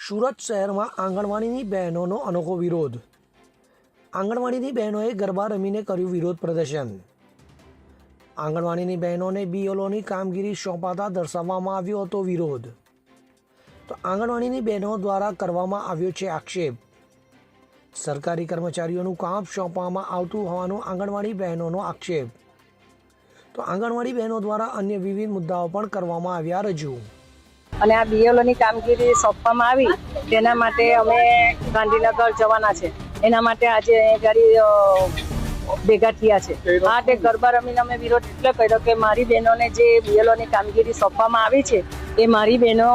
સુરત શહેરમાં આંગણવાડીની બહેનોનો અનોખો વિરોધ. આંગણવાડીની બહેનોએ ગરબા રમીને કર્યું વિરોધ પ્રદર્શન. આંગણવાડીની બહેનોને બીએલઓની કામગીરી સોંપાતા દર્શાવવામાં આવ્યો હતો વિરોધ. તો આંગણવાડીની બહેનો દ્વારા કરવામાં આવ્યો છે આક્ષેપ. સરકારી કર્મચારીઓનું કામ સોંપવામાં આવતું હોવાનો આંગણવાડી બહેનોનો આક્ષેપ. તો આંગણવાડી બહેનો દ્વારા અન્ય વિવિધ મુદ્દાઓ પણ કરવામાં આવ્યા રજૂ. અને આ બીએલઓની કામગીરી સોંપવામાં આવી તેના માટે અમે ગાંધીનગર જવાના છે. એના માટે આજે ગાડી ભેગા થયા છે. આ તે ગરબા રમીને અમે વિરોધ એટલે કર્યો કે મારી બહેનોને જે બીએલઓની કામગીરી સોંપવામાં આવી છે એ મારી બહેનો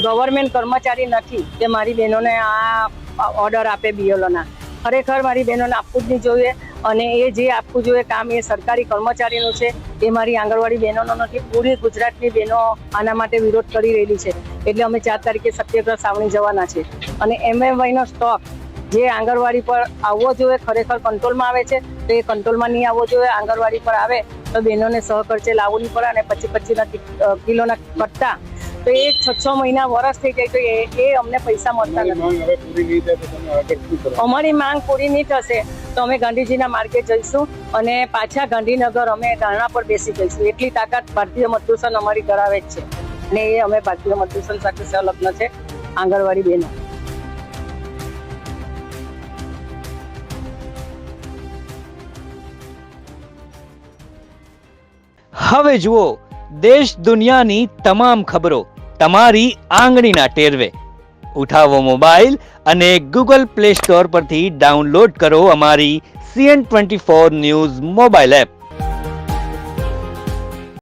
ગવર્મેન્ટ કર્મચારી નથી કે મારી બહેનોને આ ઓર્ડર આપે બીએલઓના. ખરેખર મારી બહેનોને આપવું જ નહીં જોઈએ અને એ જે આપવું જોઈએ કામ એ સરકારી કર્મચારીનું છે. એ મારી આંગણવાડી બહેનોનો નથી. પૂરી ગુજરાતની બહેનો આના માટે વિરોધ કરી રહેલી છે. એટલે અમે 4 તારીખે સત્યાગ્રહ સાવણી જવાના છે. અને એમએમવાયનો સ્ટોક જે આંગણવાડી પર આવવો જોઈએ ખરેખર કંટ્રોલમાં આવે છે તો એ કંટ્રોલમાં નહીં આવવો જોઈએ. આંગણવાડી પર આવે તો બહેનોને સહખર્ચે લાવવું નહીં પડે અને 25 કિલોના કટ્ટા તો એ 6 મહિના વર્ષ થઈ જાય તો એ અમને પૈસા મળતા નથી. અમારી માંગ પૂરી નહીં થશે તો અમે ગાંધીજીના માર્ગે જઈશું અને પાછા ગાંધીનગર અમે ધરણા પર બેસી જઈશું. એટલી તાકાત ભારતીય મજદૂર સંઘ અમારી ધરાવે જ છે અને એ અમે ભારતીય મજદૂર સંઘ સાથે સંલગ્ન છે આંગણવાડી બહેનો. હવે જુઓ દેશ દુનિયાની તમામ ખબરો તમારી આંગળીના ટેરવે. ઉઠાવો મોબાઈલ અને ગૂગલ પ્લે સ્ટોર પરથી ડાઉનલોડ કરો અમારી CN24 ન્યૂઝ મોબાઈલ એપ.